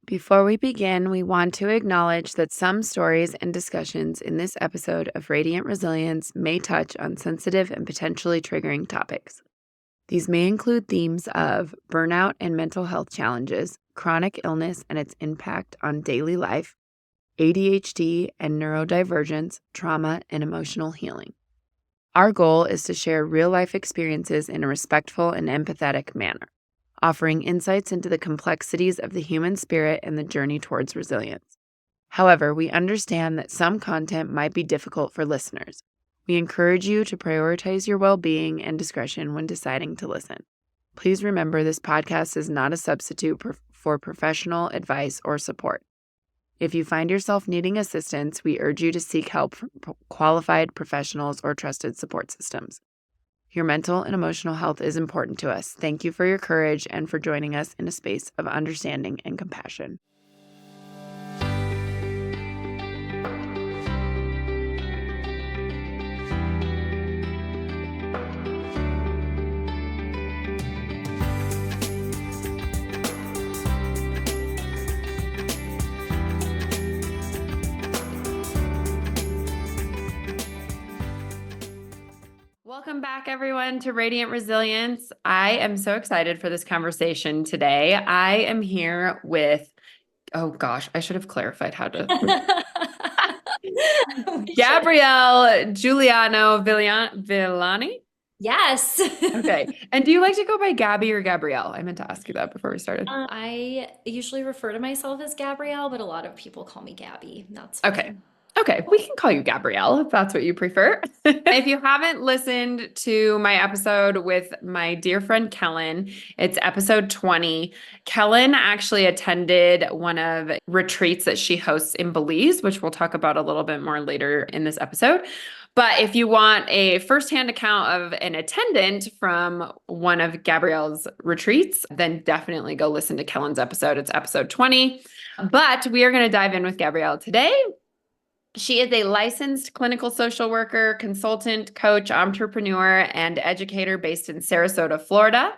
Before we begin, we want to acknowledge that some stories and discussions in this episode of Radiant Resilience may touch on sensitive and potentially triggering topics. These may include themes of burnout and mental health challenges, chronic illness and its impact on daily life, ADHD and neurodivergence, trauma, and emotional healing. Our goal is to share real-life experiences in a respectful and empathetic manner, offering insights into the complexities of the human spirit and the journey towards resilience. However, we understand that some content might be difficult for listeners. We encourage you to prioritize your well-being and discretion when deciding to listen. Please remember this podcast is not a substitute for professional advice or support. If you find yourself needing assistance, we urge you to seek help from qualified professionals or trusted support systems. Your mental and emotional health is important to us. Thank you for your courage and for joining us in a space of understanding and compassion. Welcome back, everyone, to Radiant Resilience. I am so excited for this conversation today. I am here with, oh gosh, I should have clarified how to. Gabrielle Juliano-Villani. Yes. Okay. And do you like to go by Gabby or Gabrielle? I meant to ask you that before we started. I usually refer to myself as Gabrielle, but a lot of people call me Gabby. That's fine. Okay. Okay, we can call you Gabrielle if that's what you prefer. If you haven't listened to my episode with my dear friend Kellen, it's episode 20. Kellen actually attended one of retreats that she hosts in Belize, which we'll talk about a little bit more later in this episode. But if you want a firsthand account of an attendant from one of Gabrielle's retreats, then definitely go listen to Kellen's episode. It's episode 20. But we are going to dive in with Gabrielle today. She is a licensed clinical social worker, consultant, coach, entrepreneur, and educator based in Sarasota, Florida.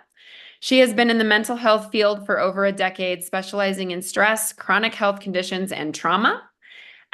She has been in the mental health field for over a decade, specializing in stress, chronic health conditions, and trauma.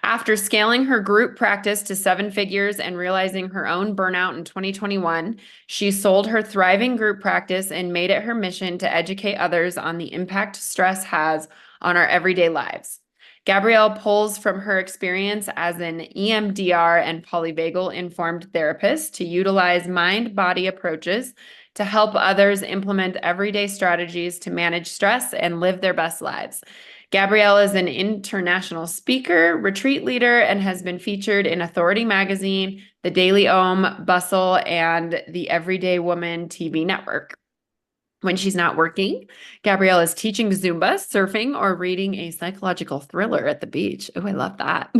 After scaling her group practice to 7 figures and realizing her own burnout in 2021, she sold her thriving group practice and made it her mission to educate others on the impact stress has on our everyday lives. Gabrielle pulls from her experience as an EMDR and polyvagal informed therapist to utilize mind-body approaches to help others implement everyday strategies to manage stress and live their best lives. Gabrielle is an international speaker, retreat leader, and has been featured in Authority Magazine, The Daily Om, Bustle, and the Everyday Woman TV network. When she's not working, Gabrielle is teaching Zumba, surfing, or reading a psychological thriller at the beach. Oh, I love that.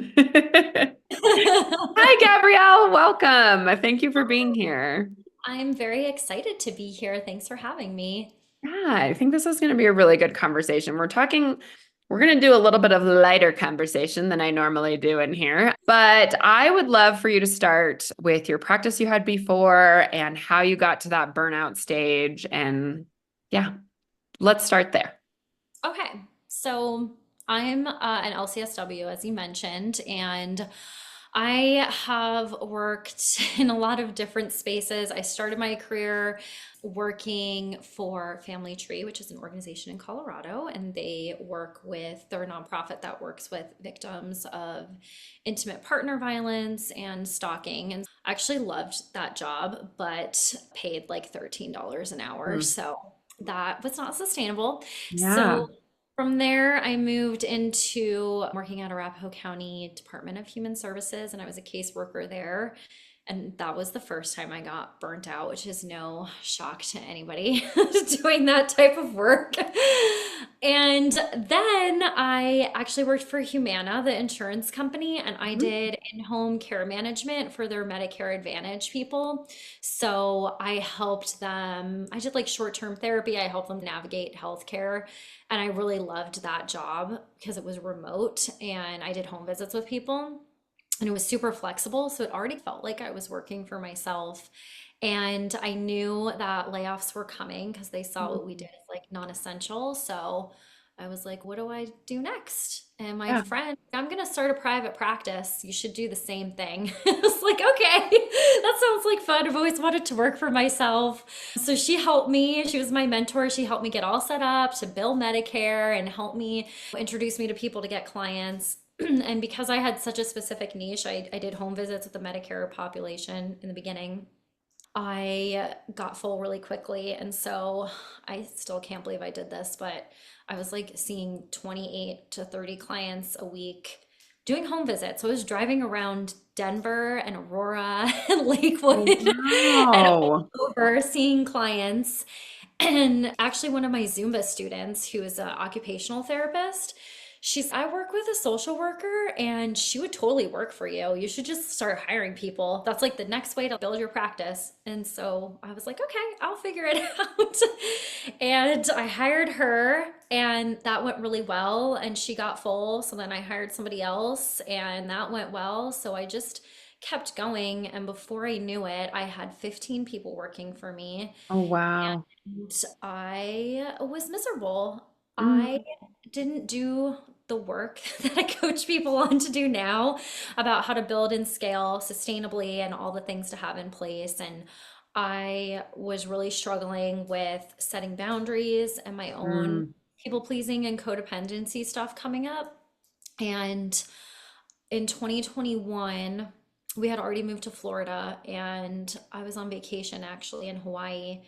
Hi, Gabrielle. Welcome. Thank you for being here. I'm very excited to be here. Thanks for having me. Yeah, I think this is going to be a really good conversation. We're going to do a little bit of lighter conversation than I normally do in here, but I would love for you to start with your practice you had before and how you got to that burnout stage. And yeah, let's start there. Okay, so I'm an LCSW, as you mentioned, and I have worked in a lot of different spaces. I started my career working for Family Tree, which is an organization in Colorado, and they're a nonprofit that works with victims of intimate partner violence and stalking. And I actually loved that job, but paid like $13 an hour. So that was not sustainable. Yeah. So from there, I moved into working at Arapahoe County Department of Human Services, and I was a caseworker there. And that was the first time I got burnt out, which is no shock to anybody doing that type of work. And then I actually worked for Humana, the insurance company, and I did in-home care management for their Medicare Advantage people. So I helped them, I did like short-term therapy, I helped them navigate healthcare. And I really loved that job because it was remote and I did home visits with people. And it was super flexible. So it already felt like I was working for myself. And I knew that layoffs were coming because they saw what we did as like non-essential. So I was like, what do I do next? And my Yeah. friend, I'm going to start a private practice. You should do the same thing. I was like, okay, that sounds like fun. I've always wanted to work for myself. So she helped me. She was my mentor. She helped me get all set up to bill Medicare and help me introduce me to people to get clients. And because I had such a specific niche, I did home visits with the Medicare population in the beginning. I got full really quickly. And so I still can't believe I did this, but I was like seeing 28 to 30 clients a week doing home visits. So I was driving around Denver and Aurora and Oh, Lakewood and all wow. over seeing clients. And actually, one of my Zumba students, who is an occupational therapist, she's, I work with a social worker and she would totally work for you. You should just start hiring people. That's like the next way to build your practice. And so I was like, okay, I'll figure it out. And I hired her and that went really well. And she got full. So then I hired somebody else and that went well. So I just kept going. And before I knew it, I had 15 people working for me. Oh, wow. And I was miserable. I Mm, didn't do the work that I coach people on to do now about how to build and scale sustainably and all the things to have in place. And I was really struggling with setting boundaries and my own mm, people pleasing and codependency stuff coming up. And in 2021, we had already moved to Florida and I was on vacation actually in Hawaii.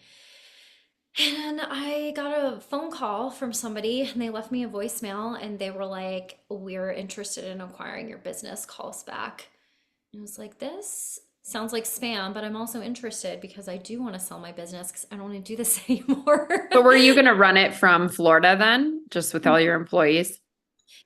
And I got a phone call from somebody and they left me a voicemail and they were like, we're interested in acquiring your business, call us back. And I was like, this sounds like spam, but I'm also interested because I do want to sell my business because I don't want to do this anymore. but were you going to run it from Florida then, just with all your employees?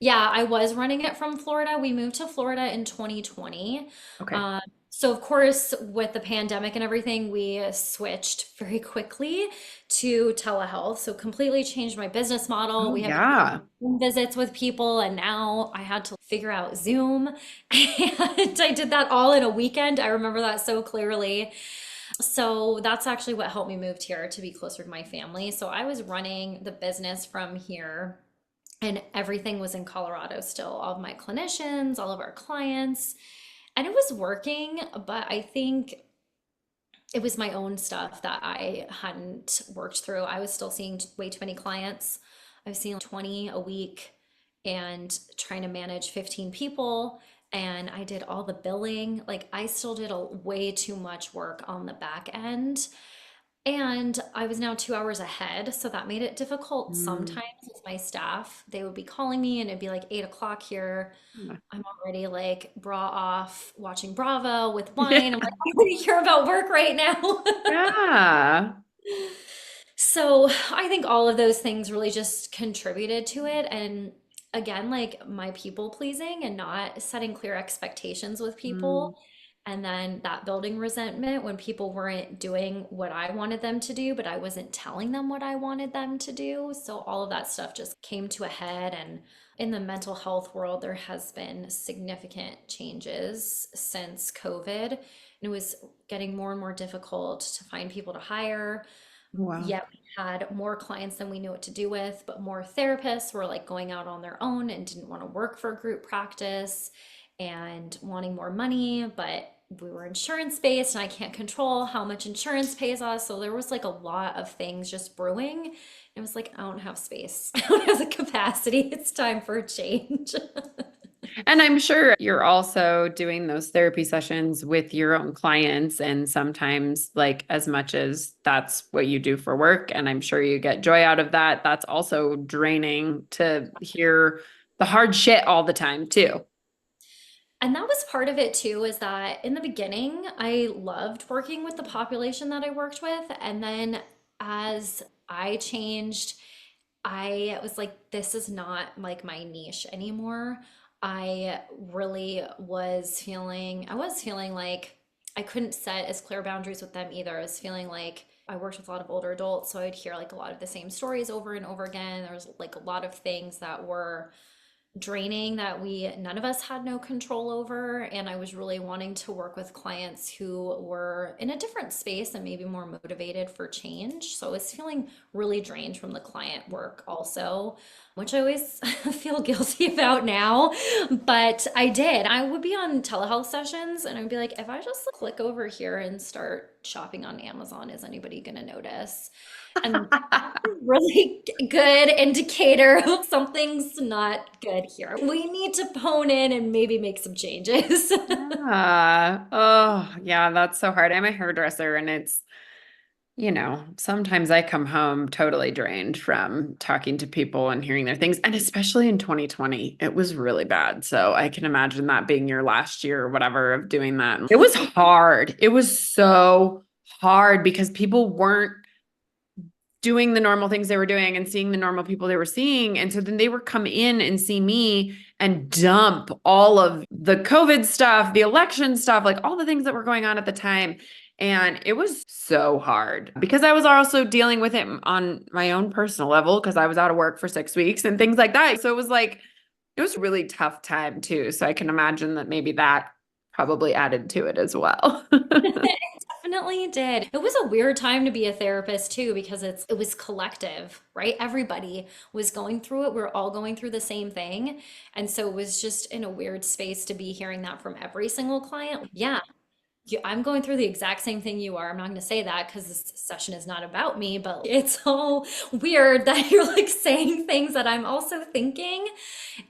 Yeah, I was running it from Florida. We moved to Florida in 2020. Okay. Um, so of course, with the pandemic and everything, we switched very quickly to telehealth. So completely changed my business model. Oh, We have been doing yeah. Zoom visits with people, and now I had to figure out Zoom. And I did that all in a weekend. I remember that so clearly. So that's actually what helped me move here to be closer to my family. So I was running the business from here and everything was in Colorado still. All of my clinicians, all of our clients, and it was working, but I think it was my own stuff that I hadn't worked through. I was still seeing way too many clients. I was seeing 20 a week and trying to manage 15 people. And I did all the billing. Like I still did way too much work on the back end. And I was now 2 hours ahead, so that made it difficult Mm. sometimes with my staff. They would be calling me and it'd be like 8 o'clock here. I'm already like bra off watching Bravo with Yeah. wine. I'm like, I want to hear about work right now. Yeah. So I think all of those things really just contributed to it. And again, like my people pleasing and not setting clear expectations with Mm. people. And then that building resentment when people weren't doing what I wanted them to do, but I wasn't telling them what I wanted them to do. So all of that stuff just came to a head. And in the mental health world, there has been significant changes since COVID. And it was getting more and more difficult to find people to hire. Wow. Yet we had more clients than we knew what to do with, but more therapists were like going out on their own and didn't want to work for a group practice and wanting more money, but we were insurance based and I can't control how much insurance pays us. So there was like a lot of things just brewing. It was like, I don't have space. I don't have the capacity. It's time for a change. And I'm sure you're also doing those therapy sessions with your own clients. And sometimes, like, as much as that's what you do for work, and I'm sure you get joy out of that, that's also draining to hear the hard shit all the time, too. And that was part of it too, is that in the beginning, I loved working with the population that I worked with. And then as I changed, I was like, this is not like my niche anymore. I really I was feeling like I couldn't set as clear boundaries with them either. I was feeling like I worked with a lot of older adults, so I'd hear like a lot of the same stories over and over again. There was like a lot of things that were draining that we none of us had no control over, and I was really wanting to work with clients who were in a different space and maybe more motivated for change. So I was feeling really drained from the client work also. which I always feel guilty about now, but I did. I would be on telehealth sessions and I'd be like, if I just click over here and start shopping on Amazon, is anybody going to notice? And that's a really good indicator of something's not good here. We need to hone in and maybe make some changes. Yeah. Oh, yeah, that's so hard. I'm a hairdresser and sometimes I come home totally drained from talking to people and hearing their things. And especially in 2020, it was really bad. So I can imagine that being your last year or whatever of doing that. It was hard. It was so hard because people weren't doing the normal things they were doing and seeing the normal people they were seeing. And so then they would come in and see me and dump all of the COVID stuff, the election stuff, like all the things that were going on at the time. And it was so hard because I was also dealing with it on my own personal level because I was out of work for 6 weeks and things like that. So it was a really tough time too. So I can imagine that maybe that probably added to it as well. Definitely did. It was a weird time to be a therapist too because it was collective, right? Everybody was going through it. We're all going through the same thing. And so it was just in a weird space to be hearing that from every single client. Yeah, I'm going through the exact same thing you are. I'm not going to say that because this session is not about me, but it's all weird that you're like saying things that I'm also thinking.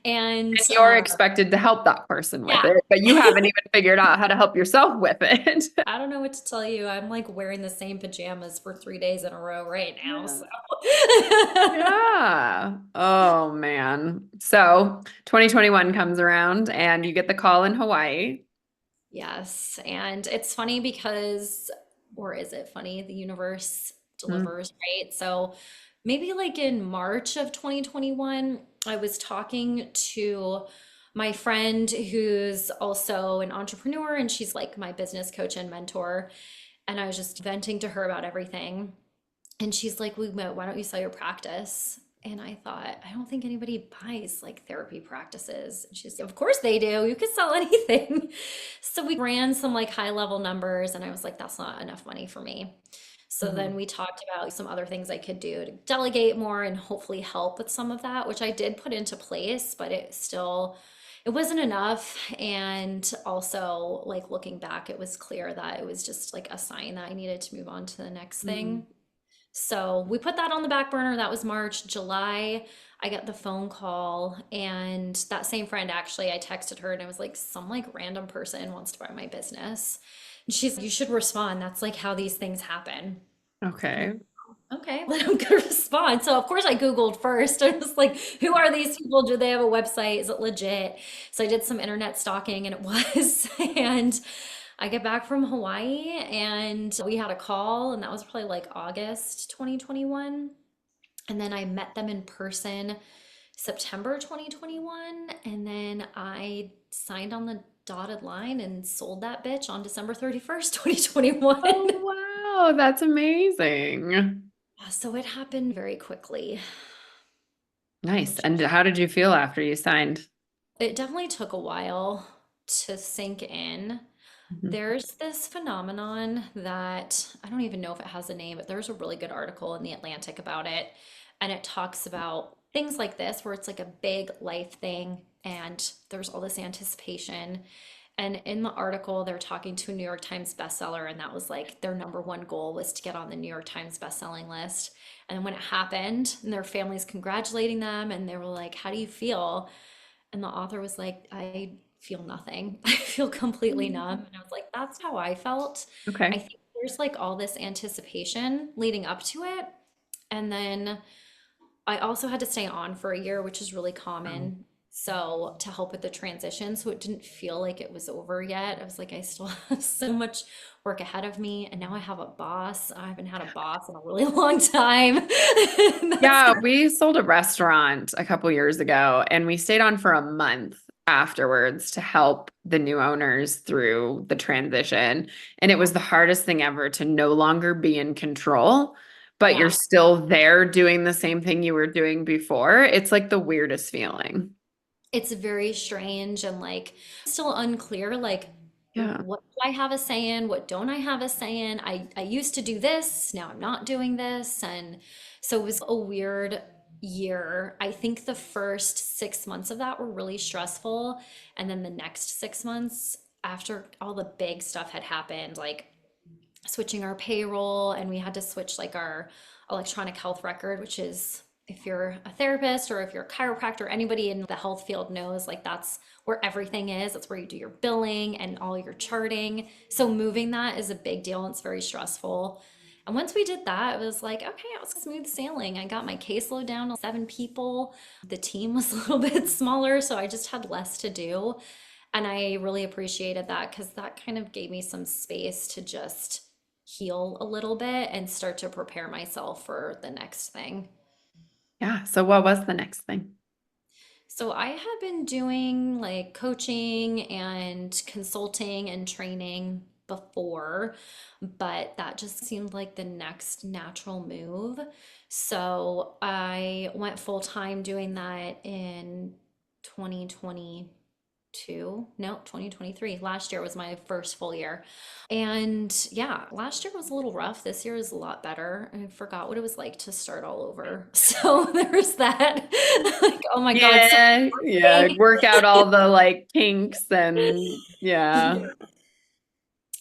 And And you're expected to help that person with yeah, it, but you haven't even figured out how to help yourself with it. I don't know what to tell you. I'm like wearing the same pajamas for 3 days in a row right now. Yeah. So Yeah. Oh man. So 2021 comes around and you get the call in Hawaii. yes. And it's funny because, or is it funny? The universe Mm, delivers, right? So maybe like in March of 2021, I was talking to my friend who's also an entrepreneur and she's like my business coach and mentor. And I was just venting to her about everything. And she's like, why don't you sell your practice? And I thought, I don't think anybody buys like therapy practices. And she's, of course they do. You could sell anything. So we ran some like high level numbers, and I was like, that's not enough money for me. So then mhm, we talked about some other things I could do to delegate more and hopefully help with some of that, which I did put into place, but it wasn't enough. And also, like looking back, it was clear that it was just like a sign that I needed to move on to the next mhm. thing. So we put that on the back burner. That was March. July, I got the phone call, and that same friend actually, I texted her and I was like, some like random person wants to buy my business. And she's, you should respond. That's like how these things happen. I'm like, Okay. okay, then I'm gonna respond. So of course I Googled first. I was like, who are these people? Do they have a website? Is it legit? So I did some internet stalking and it was. And I get back from Hawaii and we had a call, and that was probably like August 2021. And then I met them in person September 2021. And then I signed on the dotted line and sold that bitch on December 31st, 2021. Oh, wow. That's amazing. So it happened very quickly, Nice. which And how did you feel after you signed? it definitely took a while to sink in. Mhm. There's this phenomenon that I don't even know if it has a name, but there's a really good article in The Atlantic about it. And it talks about things like this, where it's like a big life thing and there's all this anticipation. And in the article, they're talking to a New York Times bestseller, and that was like their number one goal was to get on the New York Times bestselling list. And when it happened, and their families congratulating them, and they were like, how do you feel? And the author was like, I feel nothing. I feel completely numb. And I was like, that's how I felt. I Okay. think there's like all this anticipation leading up to it. And then I also had to stay on for a year, which is really Wow. common. So to help with the transition, so it didn't feel like it was over yet. I was like, I still have so much work ahead of me. And now I have a boss. I haven't had a boss in a really long time. That's Yeah, we sold a restaurant a couple years ago and we stayed on for a month afterwards to help the new owners through the transition. And it was the hardest thing ever to no longer be in control, but you're yeah. still there doing the same thing you were doing before. It's like the weirdest feeling. It's very strange and like still unclear, like Yeah. what do I have a say in? What don't I have a say in? I used to do this, now I'm not doing this. And so it was a weird, year, I think the first 6 months of that were really stressful. And then the next 6 months, after all the big stuff had happened, like switching our payroll, and we had to switch like our electronic health record, which is, if you're a therapist or if you're a chiropractor, anybody in the health field knows like that's where everything is. That's where you do your billing and all your charting. So moving that is a big deal and it's very stressful. And once we did that, it was like, okay, it was smooth sailing. I got my caseload down to 7 people. The team was a little bit smaller, so I just had less to do. And I really appreciated that because that kind of gave me some space to just heal a little bit and start to prepare myself for the next thing. Yeah. So what was the next thing? So I have been doing like coaching and consulting and training before, but that just seemed like the next natural move. So I went full time doing that in 2022. No, 2023. Last year was my first full year. And yeah, last year was a little rough. This year is a lot better. I forgot what it was like to start all over. So there's that. Like, oh my God, so Yeah, yeah. exhausting. Work out all the like kinks and yeah.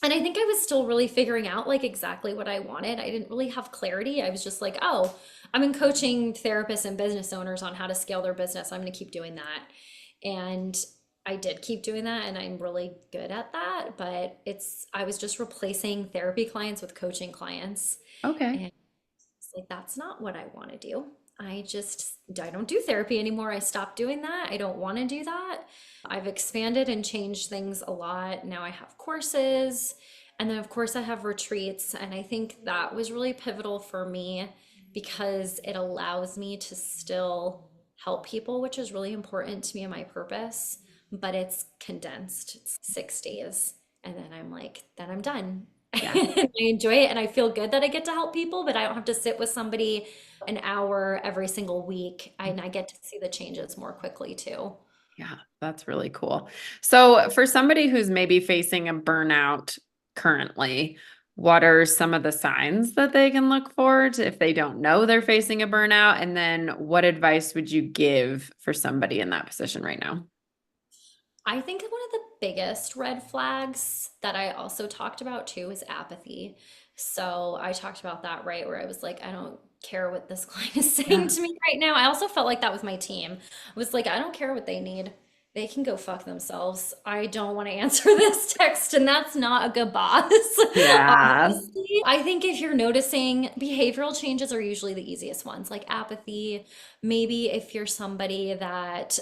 And I think I was still really figuring out like exactly what I wanted. I didn't really have clarity. I was just like, oh, I've been coaching therapists and business owners on how to scale their business. I'm going to keep doing that. And I did keep doing that and I'm really good at that, but I was just replacing therapy clients with coaching clients. Okay. And it's like, that's not what I want to do. I don't do therapy anymore. I stopped doing that. I don't want to do that. I've expanded and changed things a lot. Now I have courses, and then of course I have retreats. And I think that was really pivotal for me because it allows me to still help people, which is really important to me and my purpose, but it's condensed. It's 6 days. And then then I'm done. Yeah. I enjoy it and I feel good that I get to help people, but I don't have to sit with somebody an hour every single week. And I get to see the changes more quickly too. Yeah, that's really cool. So, for somebody who's maybe facing a burnout currently, what are some of the signs that they can look for if they don't know they're facing a burnout? And then, what advice would you give for somebody in that position right now? I think one of the biggest red flags that I also talked about too is apathy. So I talked about that, right, where I was like, I don't care what this client is saying Yeah. to me right now. I also felt like that with my team. I was like, I don't care what they need. They can go fuck themselves. I don't want to answer this text, and that's not a good boss. Yeah. Obviously, I think if you're noticing behavioral changes are usually the easiest ones, like apathy. Maybe if you're somebody that,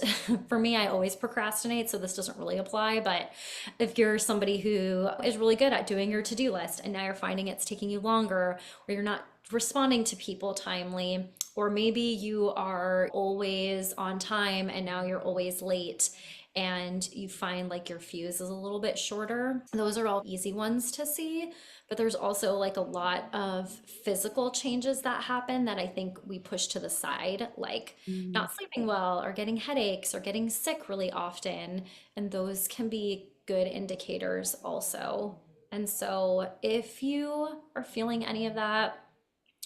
for me, I always procrastinate, so this doesn't really apply. But if you're somebody who is really good at doing your to-do list and now you're finding it's taking you longer, or you're not responding to people timely, or maybe you are always on time and now you're always late and you find like your fuse is a little bit shorter. Those are all easy ones to see, but there's also like a lot of physical changes that happen that I think we push to the side, like Mm. not sleeping well or getting headaches or getting sick really often, and those can be good indicators also. And so if you are feeling any of that,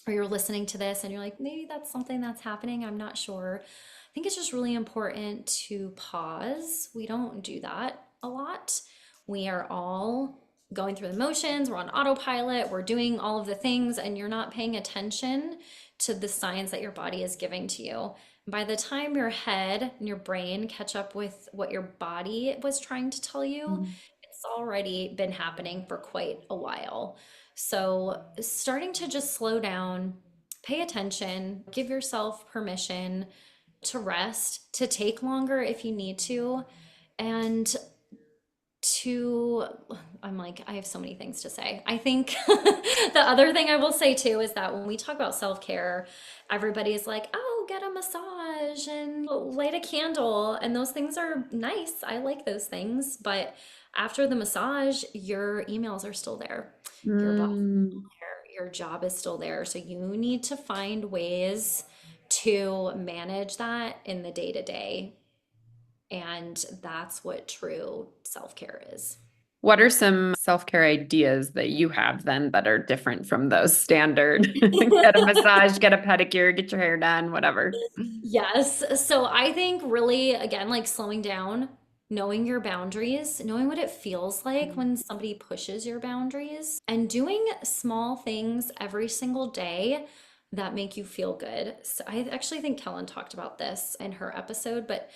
or you're listening to this and you're like, maybe that's something that's happening, I'm not sure. I think it's just really important to pause. We don't do that a lot. We are all going through the motions, we're on autopilot, we're doing all of the things, and you're not paying attention to the signs that your body is giving to you. By the time your head and your brain catch up with what your body was trying to tell you, Mm. it's already been happening for quite a while. So, starting to just slow down, pay attention, give yourself permission to rest, to take longer if you need to, and to, I'm like, I have so many things to say. I think the other thing I will say too is that when we talk about self-care, everybody is like, oh, get a massage and light a candle. And those things are nice. I like those things. But after the massage, your emails are still there. Your boss is Mm. still there. Your job is still there. So you need to find ways to manage that in the day to day. And that's what true self-care is. What are some self-care ideas that you have then that are different from those standard? Get a massage, get a pedicure, get your hair done, whatever. Yes. So I think really, again, like slowing down, knowing your boundaries, knowing what it feels like when somebody pushes your boundaries, and doing small things every single day that make you feel good. So I actually think Kellen talked about this in her episode, but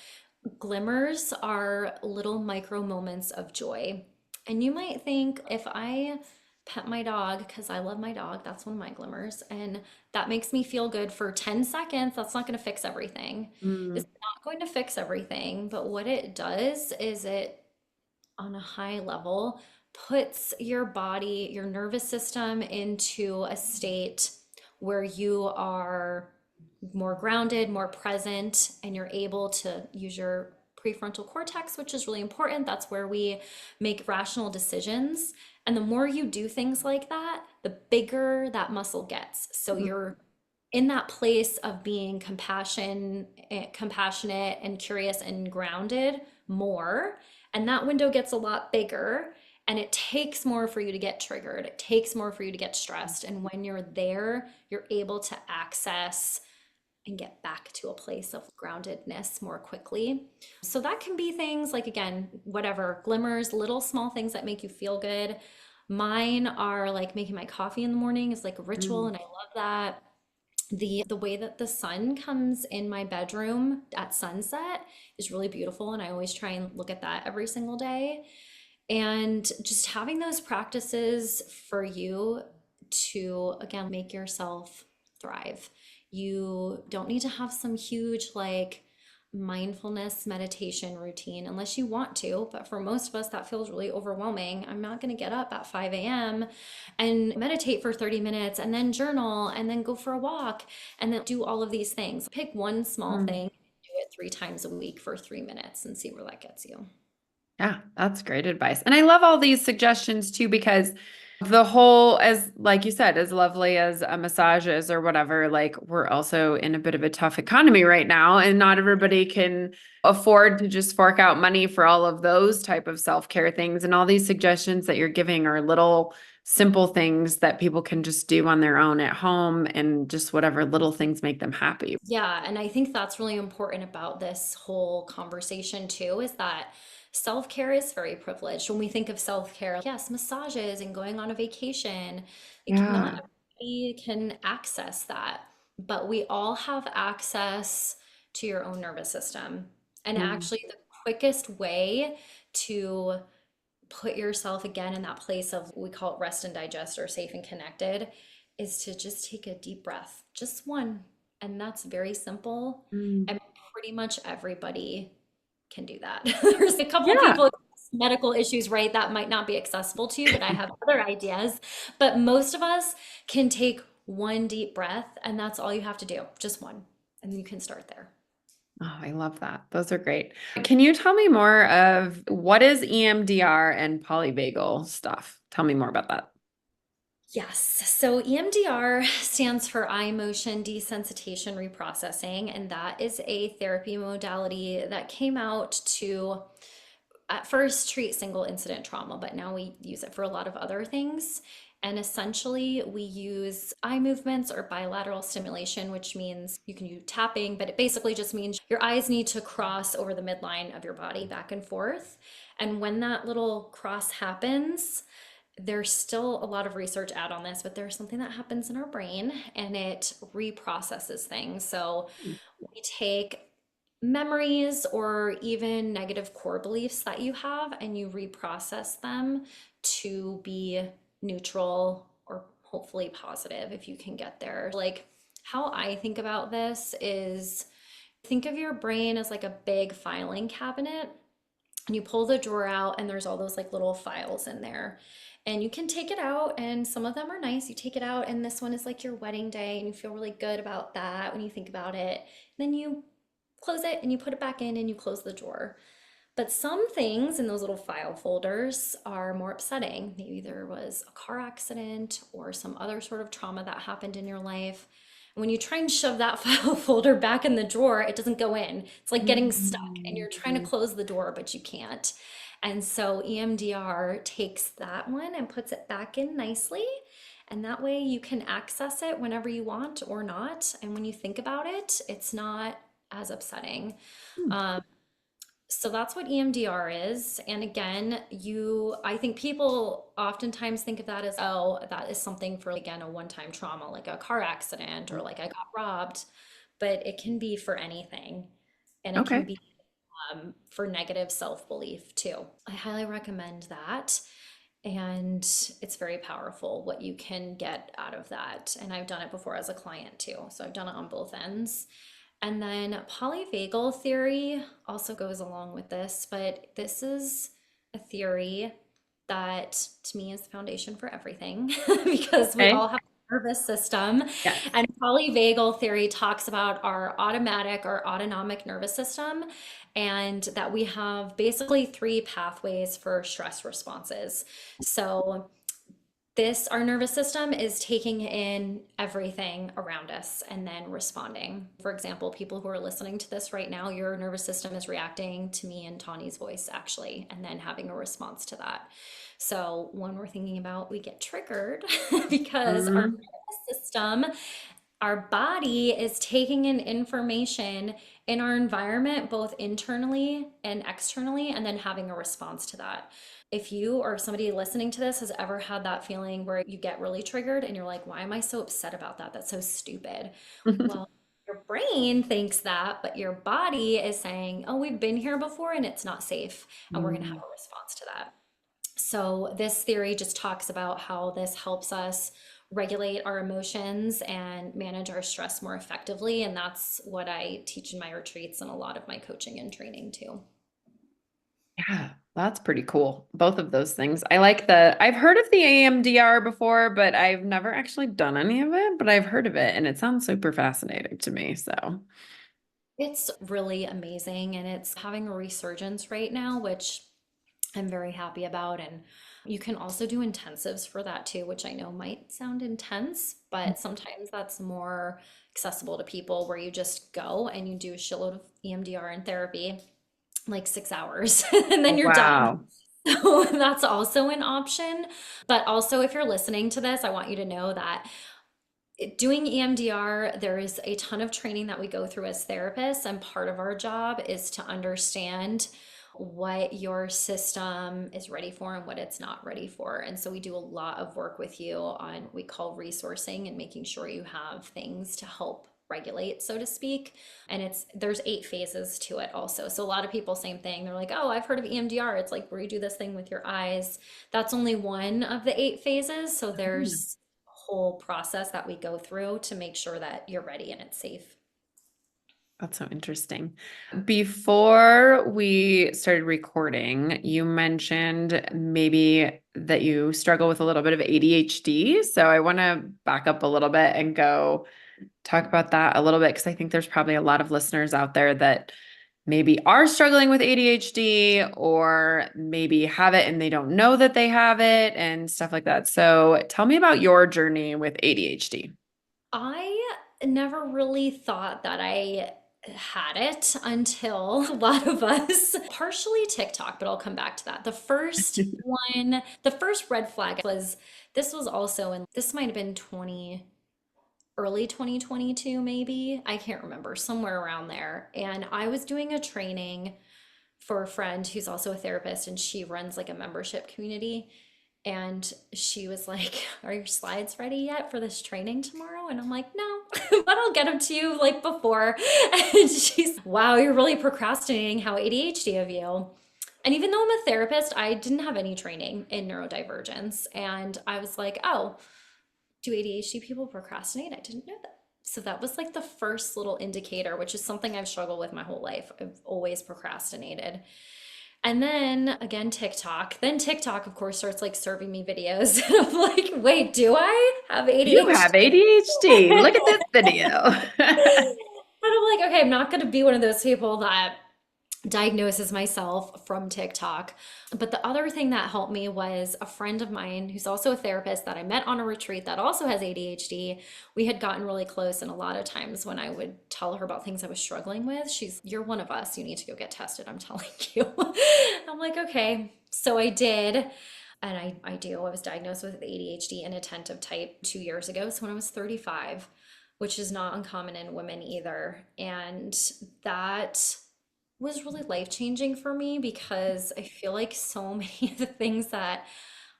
glimmers are little micro moments of joy. And you might think if I pet my dog, because I love my dog, that's one of my glimmers, and that makes me feel good for 10 seconds, that's not going to fix everything. Mm, It's not going to fix everything, but what it does is it, on a high level, puts your body, your nervous system into a state where you are more grounded, more present, and you're able to use your prefrontal cortex, which is really important. That's where we make rational decisions. And the more you do things like that, the bigger that muscle gets. So mm, you're in that place of being compassionate and curious and grounded more. And that window gets a lot bigger. And it takes more for you to get triggered. It takes more for you to get stressed. And when you're there, you're able to access and get back to a place of groundedness more quickly. So that can be things like, again, whatever, glimmers, little small things that make you feel good. Mine are like making my coffee in the morning is like a ritual, mm. and I love that. The way that the sun comes in my bedroom at sunset is really beautiful, and I always try and look at that every single day. And just having those practices for you to, again, make yourself thrive. You don't need to have some huge, like, mindfulness meditation routine unless you want to. But for most of us, that feels really overwhelming. I'm not going to get up at 5 a.m. and meditate for 30 minutes and then journal and then go for a walk and then do all of these things. Pick one small Mm. thing, do it 3 times a week for 3 minutes and see where that gets you. Yeah, that's great advice. And I love all these suggestions too, because the whole, as like you said, as lovely as a massage is or whatever, like we're also in a bit of a tough economy right now, and not everybody can afford to just fork out money for all of those type of self-care things. And all these suggestions that you're giving are little simple things that people can just do on their own at home, and just whatever little things make them happy. Yeah, and I think that's really important about this whole conversation too, is that self-care is very privileged. When we think of self-care, yes, massages and going on a vacation, like not Yeah. everybody can access that, but we all have access to your own nervous system. And Mm, actually, the quickest way to put yourself again in that place of, we call it rest and digest or safe and connected, is to just take a deep breath, just one. And that's very simple. mm. And pretty much everybody can do that. There's a couple of Yeah. people with medical issues, right? That might not be accessible to you, but I have other ideas. But most of us can take one deep breath, and that's all you have to do, just one. And you can start there. Oh, I love that. Those are great. Can you tell me more of what is EMDR and polyvagal stuff? Tell me more about that. Yes. So EMDR stands for eye motion desensitization reprocessing, and that is a therapy modality that came out to at first treat single incident trauma, but now we use it for a lot of other things. And essentially, we use eye movements or bilateral stimulation, which means you can do tapping, but it basically just means your eyes need to cross over the midline of your body back and forth. And when that little cross happens, there's still a lot of research out on this, but there's something that happens in our brain and it reprocesses things. So we take memories or even negative core beliefs that you have and you reprocess them to be neutral or hopefully positive if you can get there. Like how I think about this is think of your brain as like a big filing cabinet, and you pull the drawer out and there's all those like little files in there, and you can take it out and some of them are nice. You take it out and this one is like your wedding day and you feel really good about that when you think about it. Then you close it and you put it back in and you close the drawer. But some things in those little file folders are more upsetting. Maybe there was a car accident or some other sort of trauma that happened in your life. And when you try and shove that file folder back in the drawer, it doesn't go in. It's like getting stuck and Mm, you're trying to close the door, but you can't. And so EMDR takes that one and puts it back in nicely. And that way you can access it whenever you want or not. And when you think about it, it's not as upsetting. Hmm. Um, so that's what EMDR is. And again, I think people oftentimes think of that as, oh, that is something for, again, a one-time trauma, like a car accident or like I got robbed. But it can be for anything. And it can Okay. be for negative self-belief too. I highly recommend that. And it's very powerful what you can get out of that. And I've done it before as a client too. So I've done it on both ends. And then polyvagal theory also goes along with this, but this is a theory that to me is the foundation for everything because we Okay. all have a nervous system. Yes. And polyvagal theory talks about our automatic or autonomic nervous system and that we have basically three pathways for stress responses. So our nervous system is taking in everything around us and then responding. For example, people who are listening to this right now, your nervous system is reacting to me and Tawny's voice actually, and then having a response to that. So when we're thinking about, we get triggered because our Mhm. nervous system, our body is taking in information in our environment, both internally and externally, and then having a response to that. If you or somebody listening to this has ever had that feeling where you get really triggered and you're like, why am I so upset about that? That's so stupid. Well, your brain thinks that, but your body is saying, oh, we've been here before and it's not safe. And we're going to have Mm. a response to that. So, this theory just talks about how this helps us regulate our emotions and manage our stress more effectively. And that's what I teach in my retreats and a lot of my coaching and training too. Yeah, that's pretty cool. Both of those things. I've heard of the AMDR before, but I've never actually done any of it, but I've heard of it and it sounds super fascinating to me. So, It's really amazing and it's having a resurgence right now, which I'm very happy about. And you can also do intensives for that too, which I know might sound intense, but sometimes that's more accessible to people where you just go and you do a shitload of EMDR and therapy, like 6 hours, and then you're done. wow. So that's also an option. But also, if you're listening to this, I want you to know that doing EMDR, there is a ton of training that we go through as therapists, and part of our job is to understand what your system is ready for and what it's not ready for. And so we do a lot of work with you on we call resourcing and making sure you have things to help regulate, so to speak. And there's 8 phases to it also. So a lot of people, same thing. They're like, oh, I've heard of EMDR. It's like where you do this thing with your eyes. That's only one of the 8 phases. So there's whole process that we go through to make sure that you're ready and it's safe. That's so interesting. Before we started recording, you mentioned maybe that you struggle with a little bit of ADHD. So I want to back up a little bit and go talk about that a little bit because I think there's probably a lot of listeners out there that maybe are struggling with ADHD or maybe have it and they don't know that they have it and stuff like that. So tell me about your journey with ADHD. I never really thought that I had it until a lot of us, partially TikTok, but I'll come back to that. The first red flag was this was also this might have been early 2022, maybe. I can't remember, somewhere around there. And I was doing a training for a friend who's also a therapist, and she runs like a membership community. And she was like, are your slides ready yet for this training tomorrow? And I'm like, no, but I'll get them to you like before. And she's, wow, you're really procrastinating. How ADHD of you. And even though I'm a therapist, I didn't have any training in neurodivergence. And I was like, oh, do ADHD people procrastinate? I didn't know that. So that was like the first little indicator, which is something I've struggled with my whole life. I've always procrastinated. And then again, TikTok. Then TikTok, of course, starts like serving me videos. And I'm like, wait, do I have You have ADHD? ADHD. Look at this video. And I'm like, okay, I'm not going to be one of those people that diagnosis myself from TikTok. But the other thing that helped me was a friend of mine who's also a therapist that I met on a retreat that also has ADHD. We had gotten really close, and a lot of times when I would tell her about things I was struggling with, you're one of us. You need to go get tested. I'm telling you. I'm like, okay. So I did. And I do. I was diagnosed with ADHD inattentive type 2 years ago. So when I was 35, which is not uncommon in women either. And that was really life changing for me because I feel like so many of the things that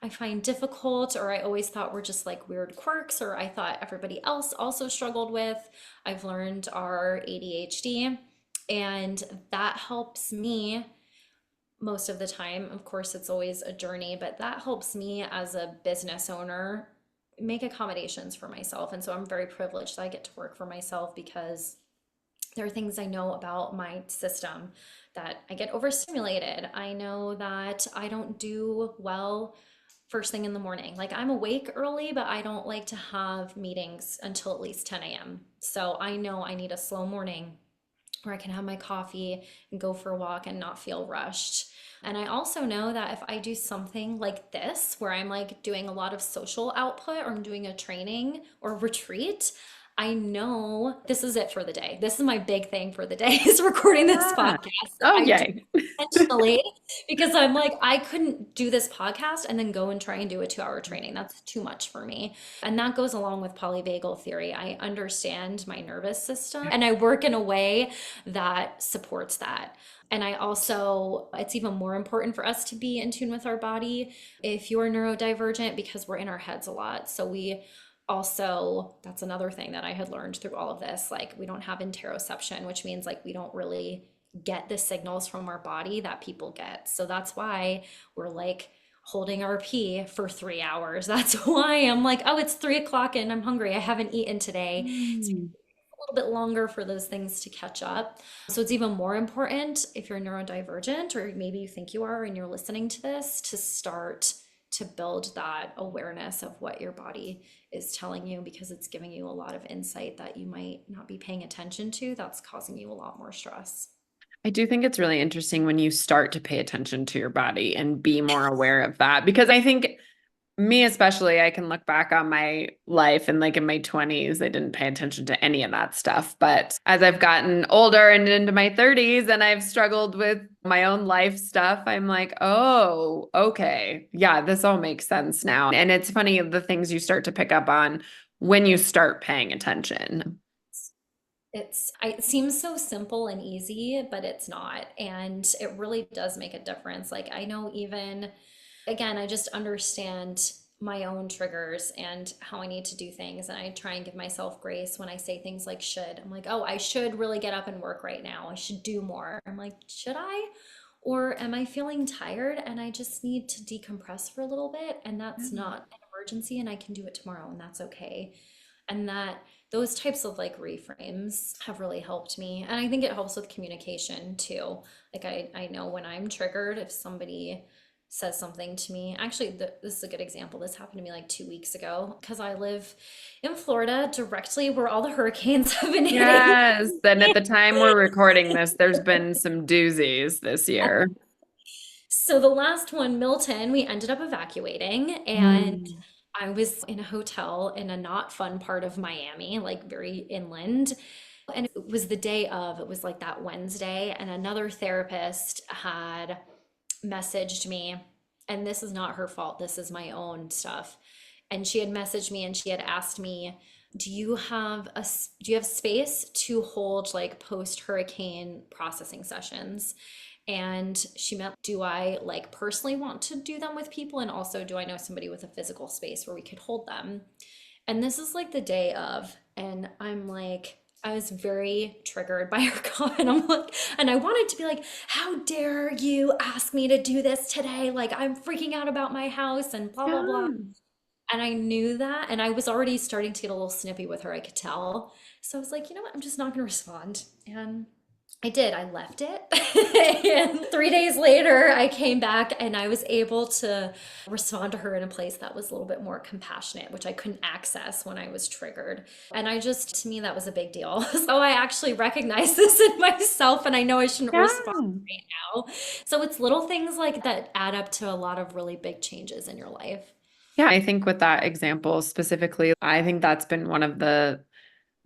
I find difficult or I always thought were just like weird quirks or I thought everybody else also struggled with, I've learned are ADHD. And that helps me most of the time. Of course, it's always a journey, but that helps me as a business owner make accommodations for myself. And so I'm very privileged that I get to work for myself because there are things I know about my system that I get overstimulated. I know that I don't do well first thing in the morning. Like I'm awake early, but I don't like to have meetings until at least 10 a.m. So I know I need a slow morning where I can have my coffee and go for a walk and not feel rushed. And I also know that if I do something like this, where I'm like doing a lot of social output or I'm doing a training or retreat, I know this is it for the day. This is my big thing for the day is recording this Yeah. podcast. Oh, I do yay. intentionally because I'm like, I couldn't do this podcast and then go and try and do a 2 hour training. That's too much for me. And that goes along with polyvagal theory. I understand my nervous system and I work in a way that supports that. And I also, it's even more important for us to be in tune with our body if you're neurodivergent because we're in our heads a lot. So we also, that's another thing that I had learned through all of this. Like we don't have interoception, which means like we don't really get the signals from our body that people get. So that's why we're like holding our pee for 3 hours. That's why I'm like, oh, it's 3 o'clock and I'm hungry. I haven't eaten today. It's Mm. a little bit longer for those things to catch up. So it's even more important if you're neurodivergent, or maybe you think you are and you're listening to this, to start to build that awareness of what your body is telling you because it's giving you a lot of insight that you might not be paying attention to that's causing you a lot more stress. I do think it's really interesting when you start to pay attention to your body and be more aware of that because I think me especially, I can look back on my life and like in my 20s, I didn't pay attention to any of that stuff. But as I've gotten older and into my 30s and I've struggled with my own life stuff, I'm like, oh, okay. Yeah, this all makes sense now. And it's funny the things you start to pick up on when you start paying attention. It seems so simple and easy, but it's not. And it really does make a difference. Like I know even, again, I just understand my own triggers and how I need to do things. And I try and give myself grace when I say things like should. I'm like, oh, I should really get up and work right now. I should do more. I'm like, should I? Or am I feeling tired and I just need to decompress for a little bit? And that's not an emergency and I can do it tomorrow and that's okay. And that those types of like reframes have really helped me. And I think it helps with communication too. Like I know when I'm triggered, if somebody says something to me, actually, this is a good example. This happened to me like 2 weeks ago because I live in Florida, directly where all the hurricanes have been hitting. Yes. Then at the time we're recording this, there's been some doozies this year. So the last one, Milton, we ended up evacuating, and Mm. I was in a hotel in a not fun part of Miami, like very inland. And it was the day of, it was like that Wednesday, and another therapist had messaged me, and this is not her fault, this is my own stuff. And she had messaged me and she had asked me, do you have space to hold like post hurricane processing sessions? And she meant, do I like personally want to do them with people? And also, do I know somebody with a physical space where we could hold them? And this is like the day of, and I'm like, I was very triggered by her comment. I'm like, and I wanted to be like, how dare you ask me to do this today? Like, I'm freaking out about my house and blah, blah, blah. Yeah. And I knew that. And I was already starting to get a little snippy with her, I could tell. So I was like, you know what? I'm just not going to respond. And I did. I left it. And 3 days later, I came back and I was able to respond to her in a place that was a little bit more compassionate, which I couldn't access when I was triggered. And I just, to me, that was a big deal. So I actually recognize this in myself and I know I shouldn't respond Yeah. right now. So it's little things like that add up to a lot of really big changes in your life. Yeah, I think with that example specifically, I think that's been one of the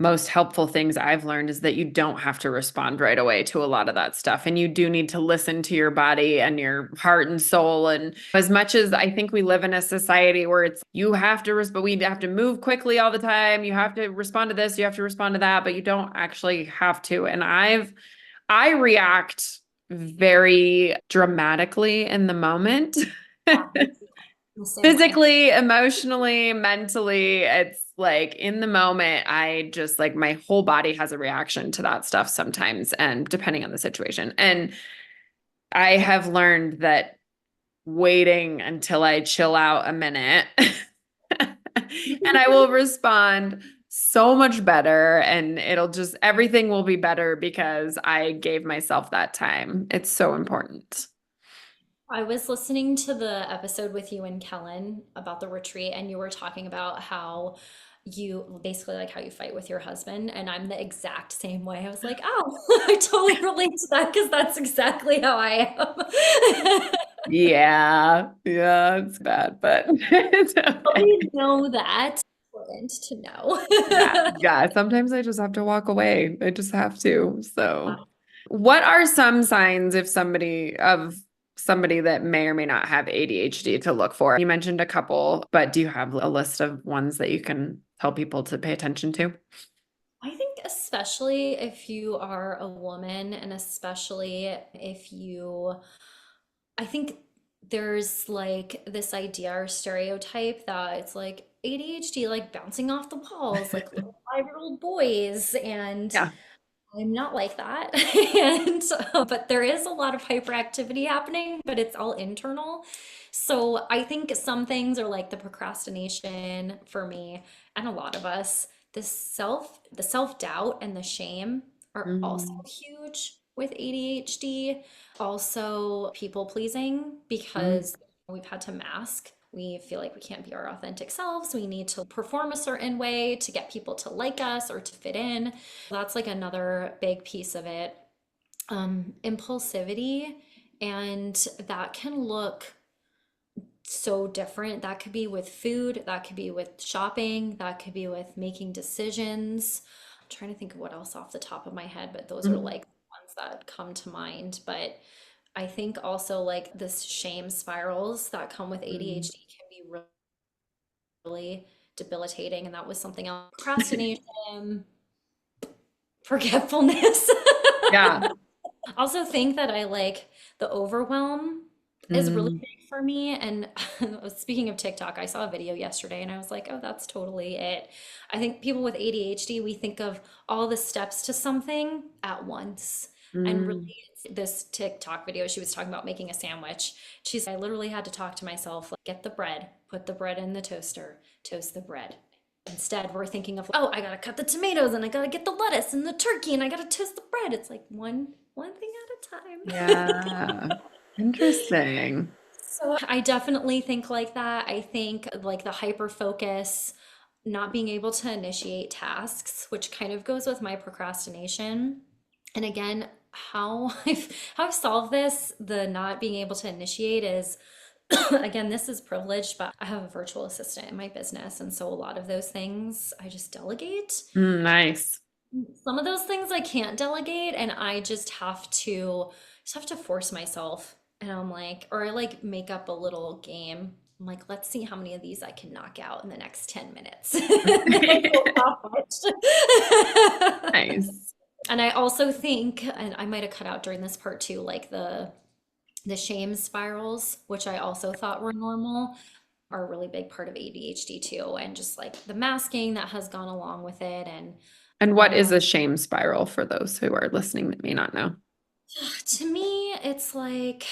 most helpful things I've learned is that you don't have to respond right away to a lot of that stuff. And you do need to listen to your body and your heart and soul. And as much as I think we live in a society where it's you have to respond, we have to move quickly all the time. You have to respond to this, you have to respond to that, but you don't actually have to. And I react very dramatically in the moment. Yeah, me too. The same way. Physically, emotionally, mentally, it's like in the moment, I just like my whole body has a reaction to that stuff sometimes, and depending on the situation. And I have learned that waiting until I chill out a minute and I will respond so much better, and it'll just everything will be better because I gave myself that time. It's so important. I was listening to the episode with you and Kellen about the retreat, and you were talking about how you basically like how you fight with your husband, and I'm the exact same way. I was like, oh, I totally relate to that because that's exactly how I am. Yeah, yeah, it's bad, but it's okay. Always know that. Important to Yeah, know. yeah. Sometimes I just have to walk away. I just have to. So, what are some signs if somebody that may or may not have ADHD to look for? You mentioned a couple, but do you have a list of ones that you can tell people to pay attention to? I think especially if you are a woman and especially if you I think there's like this idea or stereotype that it's like ADHD, like bouncing off the walls, like little 5-year-old boys. And Yeah. I'm not like that. And but there is a lot of hyperactivity happening, but it's all internal. So I think some things are like the procrastination for me and a lot of us, the self-doubt and the shame are also Mm, huge with ADHD. Also people pleasing mm, because we've had to mask. We feel like we can't be our authentic selves. We need to perform a certain way to get people to like us or to fit in. That's like another big piece of it. Impulsivity, and that can look so different. That could be with food, that could be with shopping, that could be with making decisions. I'm trying to think of what else off the top of my head, but those are mm, like the ones that come to mind. But I think also like this shame spirals that come with mm. ADHD can be really debilitating. And that was something else. Procrastination, forgetfulness. Yeah. Also think that I like the overwhelm is really Mm, big for me. And speaking of TikTok, I saw a video yesterday and I was like, oh, that's totally it. I think people with ADHD, we think of all the steps to something at once. And really, mm. this TikTok video, she was talking about making a sandwich. She's, I literally had to talk to myself, like, get the bread, put the bread in the toaster, toast the bread. Instead, we're thinking of, oh, I gotta cut the tomatoes and I gotta get the lettuce and the turkey and I gotta toast the bread. It's like one thing at a time. Yeah. Interesting. So I definitely think like that. I think like the hyper focus, not being able to initiate tasks, which kind of goes with my procrastination. And again, how I've solved this, the not being able to initiate is again, this is privileged, but I have a virtual assistant in my business. And so a lot of those things I just delegate. Mm, nice. Some of those things I can't delegate and I just have to force myself. And I'm like, or I like make up a little game. I'm like, let's see how many of these I can knock out in the next 10 minutes. And then I go accomplish. Nice. And I also think, and I might have cut out during this part too, like the shame spirals, which I also thought were normal, are a really big part of ADHD too. And just like the masking that has gone along with it and And what all is that. a shame spiral for those who are listening that may not know? To me, it's like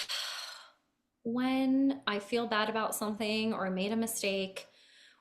when I feel bad about something or I made a mistake,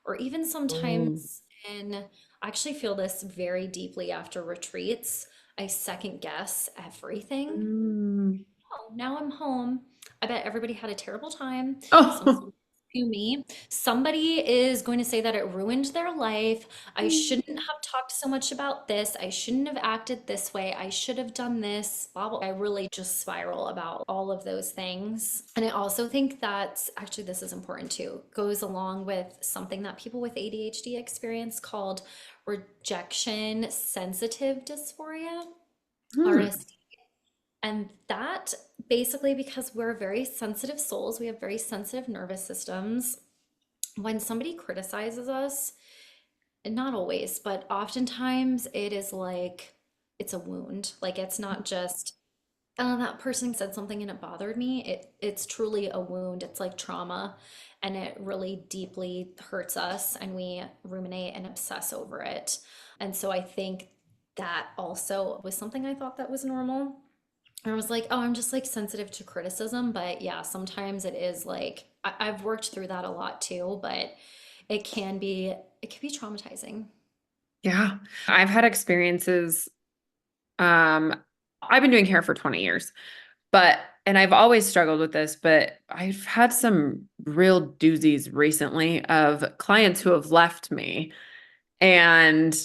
or even Oh. sometimes, and I actually feel this very deeply after retreats. I second guess everything. Mm. Oh, now I'm home. I bet everybody had a terrible time. Somebody Oh. to me. Somebody is going to say that it ruined their life. I shouldn't have talked so much about this. I shouldn't have acted this way. I should have done this. Blah, blah. I really just spiral about all of those things. And I also think that actually this is important too. Goes along with something that people with ADHD experience called rejection sensitive dysphoria, Hmm. RSD. And that basically, because we're very sensitive souls, we have very sensitive nervous systems. When somebody criticizes us, and not always, but oftentimes it is like it's a wound. Like it's not just, oh, that person said something and it bothered me. It's truly a wound. It's like trauma, and it really deeply hurts us, and we ruminate and obsess over it. And so I think that also was something I thought that was normal. I was like, oh, I'm just like sensitive to criticism. But yeah, sometimes it is like I've worked through that a lot too, but it can be traumatizing. Yeah. I've had experiences. Um, I've been doing hair for 20 years, but, and I've always struggled with this, but I've had some real doozies recently of clients who have left me. And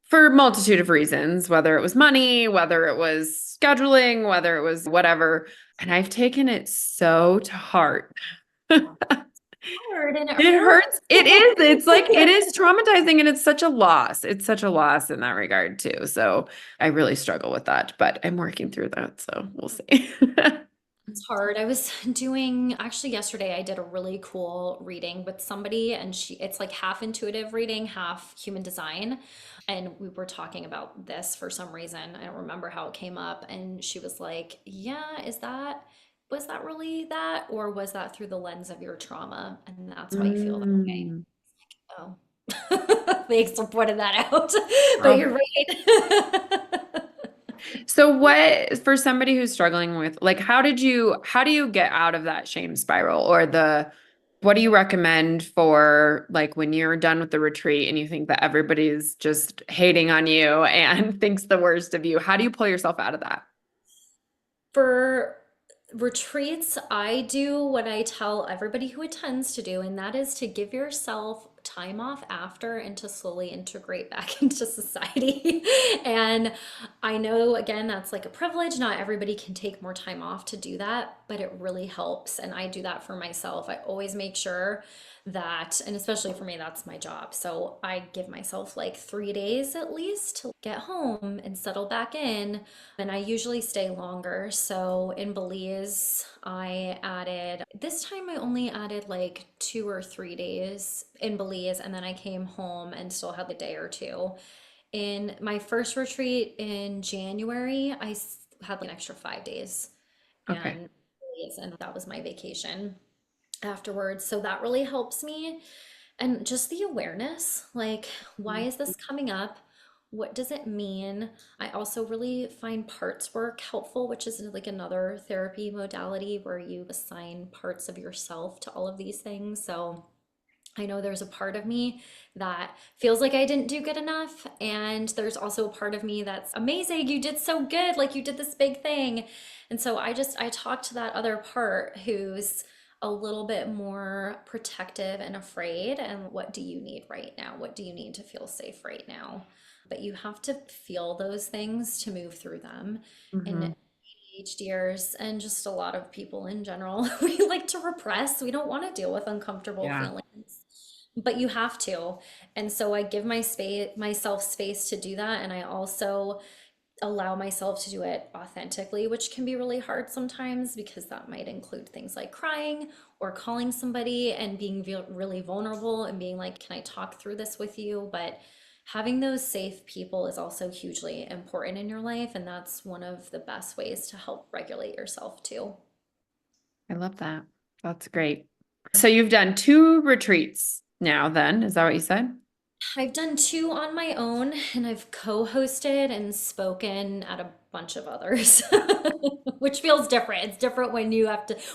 for a multitude of reasons, whether it was money, whether it was scheduling, whether it was whatever. And I've taken it so to heart. Hard and it It hurts. hurts. It is. It's like, it is traumatizing and it's such a loss. It's such a loss in that regard too. So I really struggle with that, but I'm working through that. So we'll see. It's hard. I was doing actually yesterday I did a really cool reading with somebody, and it's like half intuitive reading, half human design. And we were talking about this for some reason. I don't remember how it came up. And she was like, yeah, was that really that? Or was that through the lens of your trauma? And that's why you feel that way. Mm. Oh, thanks for pointing that out. But Oh. you're right. So what for somebody who's struggling with like how do you get out of that shame spiral or the what do you recommend for like when you're done with the retreat and you think that everybody's just hating on you and thinks the worst of you? How do you pull yourself out of that? For retreats, I do what I tell everybody who attends to do, and that is to give yourself time off after and to slowly integrate back into society. And I know, again, that's like a privilege. Not everybody can take more time off to do that, but it really helps. And I do that for myself. I always make sure that, and especially for me, that's my job. So I give myself like 3 days at least to get home and settle back in. And I usually stay longer. So in Belize, I added, this time I only added like 2 or 3 days in Belize, and then I came home and still had the day or two. In my first retreat in January, had like an extra 5 days Okay. and and that was my vacation afterwards. So that really helps me. And just the awareness, like, why is this coming up? What does it mean? I also really find parts work helpful, which is like another therapy modality where you assign parts of yourself to all of these things. So I know there's a part of me that feels like I didn't do good enough. And there's also a part of me that's amazing. You did so good. Like you did this big thing. And so I talk to that other part who's a little bit more protective and afraid. And what do you need right now? What do you need to feel safe right now? But you have to feel those things to move through them. And Hmm. ADHDers and just a lot of people in general, we like to repress. We don't want to deal with uncomfortable Yeah. feelings, but you have to. And so I give myself space to do that. And I also allow myself to do it authentically, which can be really hard sometimes because that might include things like crying or calling somebody and being really vulnerable and being like, can I talk through this with you? But having those safe people is also hugely important in your life. And that's one of the best ways to help regulate yourself too. I love that. That's great. So you've done two retreats now then, is that what you said? I've done two on my own, and I've co-hosted and spoken at a bunch of others, which feels different. It's different when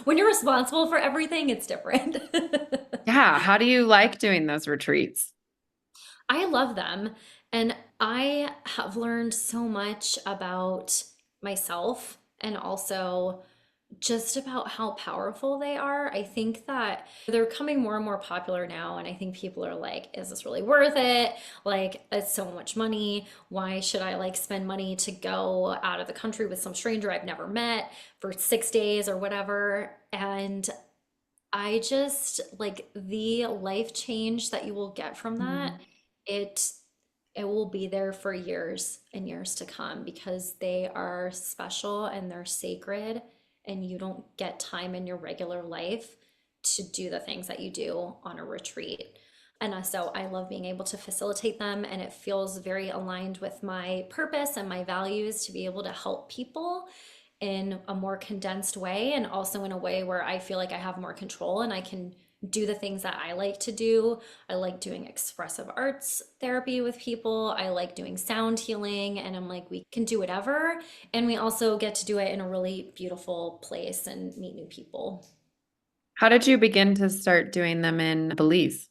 when you're responsible for everything, it's different. Yeah. How do you like doing those retreats? I love them. And I have learned so much about myself and also just about how powerful they are. I think that they're becoming more and more popular now, and I think people are like, is this really worth it? Like, it's so much money. Why should I like spend money to go out of the country with some stranger I've never met for 6 days or whatever? And I just like the life change that you will get from that. Mm. It it will be there for years and years to come because they are special and they're sacred, and you don't get time in your regular life to do the things that you do on a retreat. And so I love being able to facilitate them, and it feels very aligned with my purpose and my values to be able to help people in a more condensed way, and also in a way where I feel like I have more control and I can do the things that I like to do. I like doing expressive arts therapy with people. I like doing sound healing, and I'm like, we can do whatever. And we also get to do it in a really beautiful place and meet new people. How did you begin to start doing them in Belize?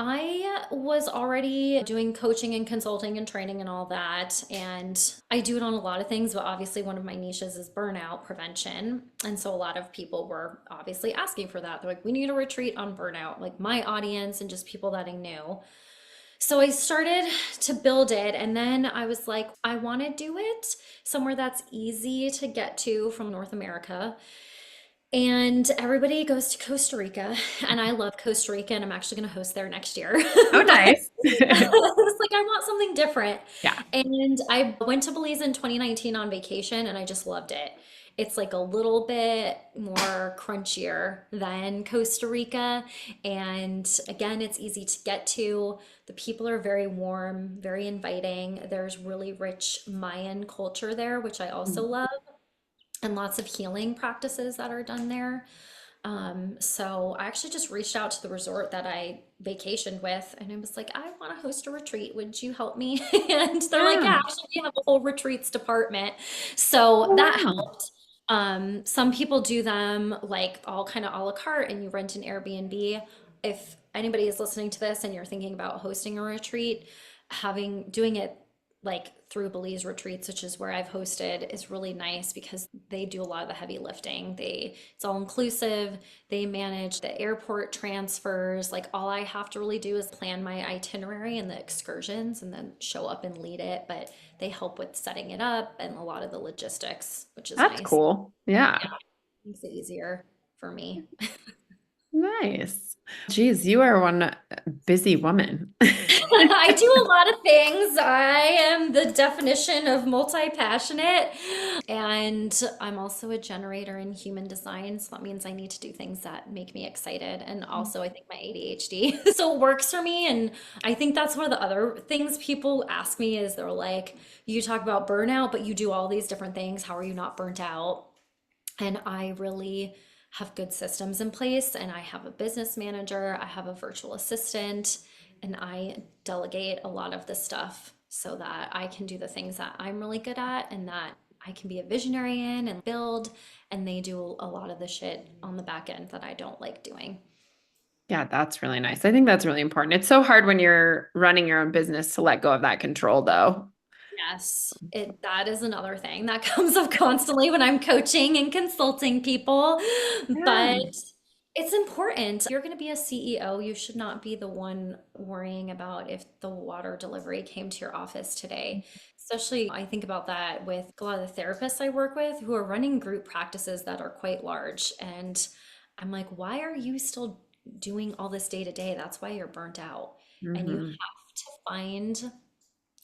I was already doing coaching and consulting and training and all that. And I do it on a lot of things, but obviously, one of my niches is burnout prevention. And so, a lot of people were obviously asking for that. They're like, we need a retreat on burnout, like my audience and just people that I knew. So, I started to build it. And then I was like, I want to do it somewhere that's easy to get to from North America. And everybody goes to Costa Rica, and I love Costa Rica, and I'm actually going to host there next year. Oh, But nice. it's like I want something different. Yeah. And I went to Belize in 2019 on vacation, and I just loved it. It's like a little bit more crunchier than Costa Rica. And again, it's easy to get to. The people are very warm, very inviting. There's really rich Mayan culture there, which I also love, and lots of healing practices that are done there. So I actually just reached out to the resort that I vacationed with, and I was like, I want to host a retreat. Would you help me? And they're like, Yeah. yeah, actually, we have a whole retreats department. So Oh, that wow. helped. Some people do them like all kind of a la carte, and you rent an Airbnb. If anybody is listening to this and you're thinking about hosting a retreat, doing it like through Belize retreats, which is where I've hosted, is really nice because they do a lot of the heavy lifting. It's all inclusive. They manage the airport transfers. Like all I have to really do is plan my itinerary and the excursions and then show up and lead it. But they help with setting it up and a lot of the logistics, which is That's nice. cool. Yeah. Yeah, makes it easier for me. Nice. Geez, you are one busy woman. I do a lot of things. I am the definition of multi-passionate, and I'm also a generator in human design. So that means I need to do things that make me excited. And also, I think my ADHD so it works for me. And I think that's one of the other things people ask me is they're like, you talk about burnout, but you do all these different things. How are you not burnt out? And I really have good systems in place, and I have a business manager, I have a virtual assistant, and I delegate a lot of the stuff so that I can do the things that I'm really good at and that I can be a visionary in and build, and they do a lot of the shit on the back end that I don't like doing. Yeah, that's really nice. I think that's really important. It's so hard when you're running your own business to let go of that control, though. Yes, that is another thing that comes up constantly when I'm coaching and consulting people. Yeah. But it's important. If you're going to be a CEO, you should not be the one worrying about if the water delivery came to your office today. Especially, I think about that with a lot of the therapists I work with who are running group practices that are quite large. And I'm like, why are you still doing all this day to day? That's why you're burnt out. And you have Hmm. to find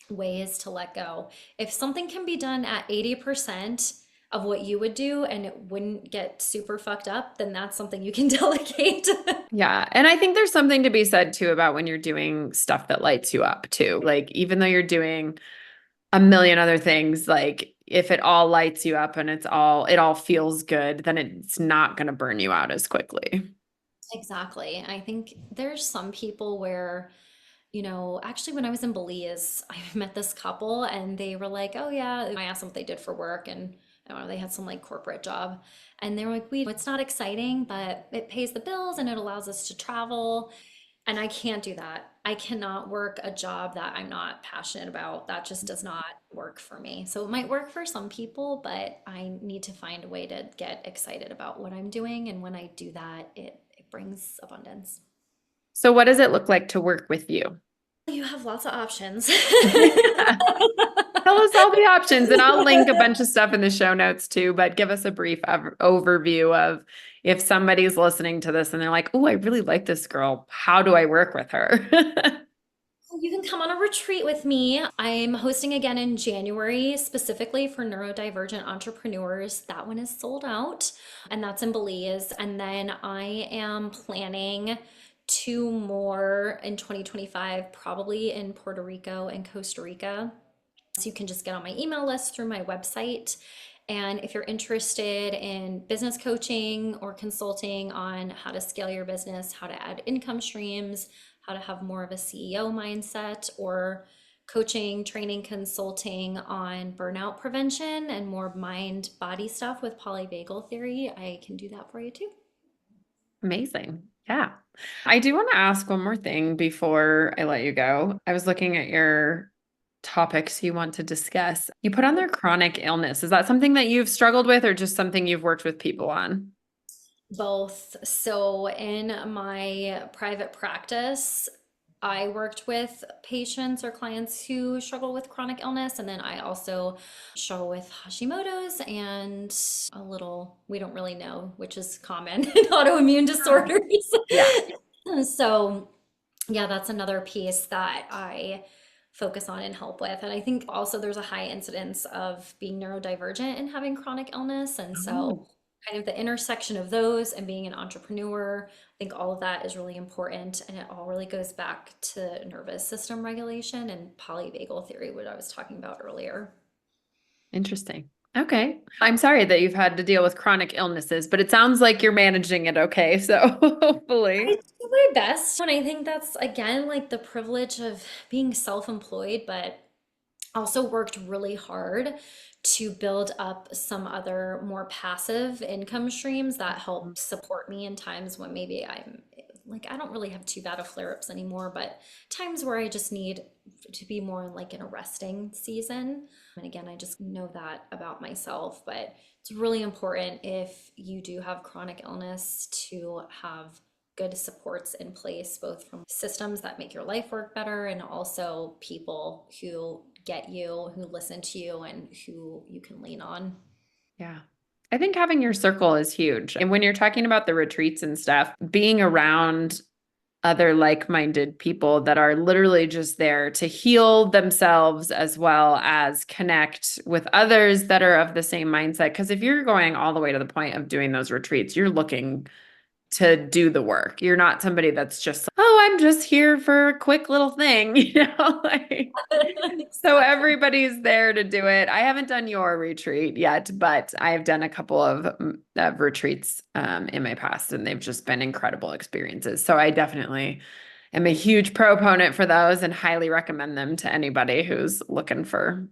ways to let go. If something can be done at 80% of what you would do and it wouldn't get super fucked up, then that's something you can delegate. Yeah. And I think there's something to be said too about when you're doing stuff that lights you up too. Like, even though you're doing a million other things, like if it all lights you up and it all feels good, then it's not going to burn you out as quickly. Exactly. I think there's some people where, actually, when I was in Belize, I met this couple and they were like, oh, yeah. I asked them what they did for work, and I don't know, they had some like corporate job. And they were like, it's not exciting, but it pays the bills and it allows us to travel. And I can't do that. I cannot work a job that I'm not passionate about. That just does not work for me. So it might work for some people, but I need to find a way to get excited about what I'm doing. And when I do that, it brings abundance. So what does it look like to work with you? You have lots of options. Tell us all the options, and I'll link a bunch of stuff in the show notes too, but give us a brief overview of if somebody's listening to this and they're like, oh, I really like this girl. How do I work with her? You can come on a retreat with me. I'm hosting again in January, specifically for neurodivergent entrepreneurs. That one is sold out, and that's in Belize. And then I am planning two more in 2025, probably in Puerto Rico and Costa Rica. So you can just get on my email list through my website. And if you're interested in business coaching or consulting on how to scale your business, how to add income streams, how to have more of a CEO mindset, or coaching, training, consulting on burnout prevention and more mind body stuff with polyvagal theory, I can do that for you too. Amazing. Yeah. I do want to ask one more thing before I let you go. I was looking at your topics you want to discuss. You put on there chronic illness. Is that something that you've struggled with or just something you've worked with people on? Both. So in my private practice, I worked with patients or clients who struggle with chronic illness, and then I also struggle with Hashimoto's and a little, we don't really know, which is common in autoimmune disorders. Yeah. So, yeah, that's another piece that I focus on and help with. And I think also there's a high incidence of being neurodivergent and having chronic illness. And so, Oh, kind of the intersection of those and being an entrepreneur, I think all of that is really important. And it all really goes back to nervous system regulation and polyvagal theory, what I was talking about earlier. interesting. Okay. I'm sorry that you've had to deal with chronic illnesses, but it sounds like you're managing it okay. So I hopefully. do my best. And I think that's, again, like the privilege of being self-employed, but also worked really hard to build up some other more passive income streams that help support me in times when maybe I'm like, I don't really have too bad of flare-ups anymore, but times where I just need to be more like in a resting season. And again, I just know that about myself, but it's really important if you do have chronic illness to have good supports in place, both from systems that make your life work better and also people who get you, who listen to you, and who you can lean on. Yeah. I think having your circle is huge. And when you're talking about the retreats and stuff, being around other like-minded people that are literally just there to heal themselves as well as connect with others that are of the same mindset. Because if you're going all the way to the point of doing those retreats, you're looking to do the work. You're not somebody that's just, oh, I'm just here for a quick little thing, like so Exactly. everybody's there to do it. I haven't done your retreat yet, but I've done a couple of retreats in my past, and they've just been incredible experiences. So I definitely am a huge proponent for those and highly recommend them to anybody who's looking for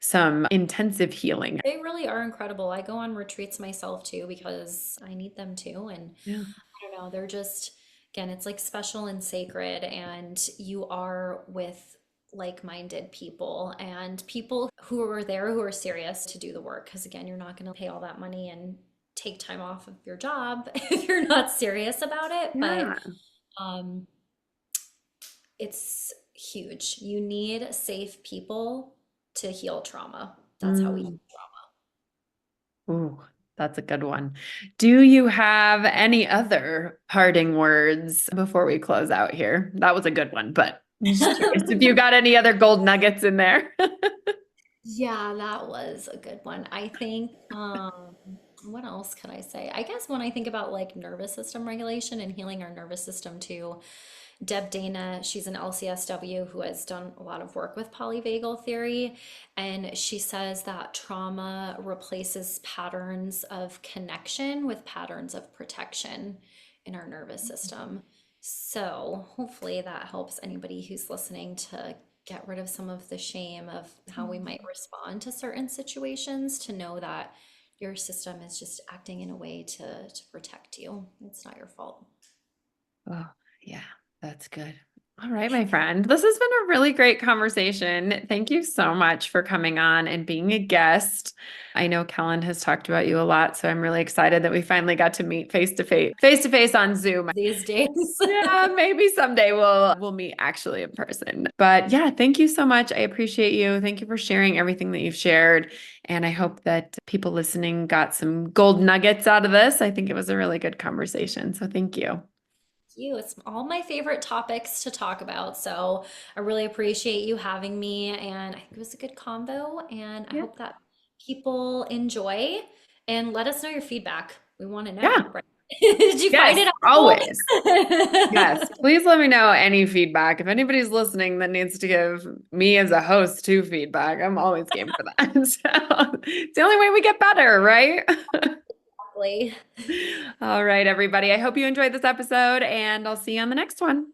some intensive healing. They really are incredible. I go on retreats myself too because I need them too. And Yeah. I don't know, they're just, again, it's like special and sacred, and you are with like-minded people and people who are there who are serious to do the work. Because again, you're not going to pay all that money and take time off of your job if you're not serious about it. But Yeah. um, it's huge. You need safe people to heal trauma. That's how we heal Mm. Ooh, that's a good one. Do you have any other parting words before we close out here? That was a good one, but I'm just curious if you trauma. got any other gold nuggets in there. Yeah, that was a good one. I think, what else could I say? I guess when I think about like nervous system regulation and healing our nervous system too, Deb Dana, she's an LCSW who has done a lot of work with polyvagal theory, and she says that trauma replaces patterns of connection with patterns of protection in our nervous system. So hopefully that helps anybody who's listening to get rid of some of the shame of how we might respond to certain situations, to know that your system is just acting in a way to protect you. It's not your fault. Oh, yeah, that's good. All right, my friend. This has been a really great conversation. Thank you so much for coming on and being a guest. I know Kellen has talked about you a lot, so I'm really excited that we finally got to meet face to face on Zoom. These days. Yeah, maybe someday we'll meet actually in person. But yeah, thank you so much. I appreciate you. Thank you for sharing everything that you've shared. And I hope that people listening got some gold nuggets out of this. I think it was a really good conversation. So thank you. You. It's all my favorite topics to talk about. So I really appreciate you having me. And I think it was a good convo. And I Yeah. hope that people enjoy and let us know your feedback. We want to know, Yeah. right? Did you find Yes, it always. helpful? Yes. Please let me know any feedback. If anybody's listening that needs to give me as a host too feedback, I'm always game for that. So it's the only way we get better, right? Exactly. All right, everybody. I hope you enjoyed this episode, and I'll see you on the next one.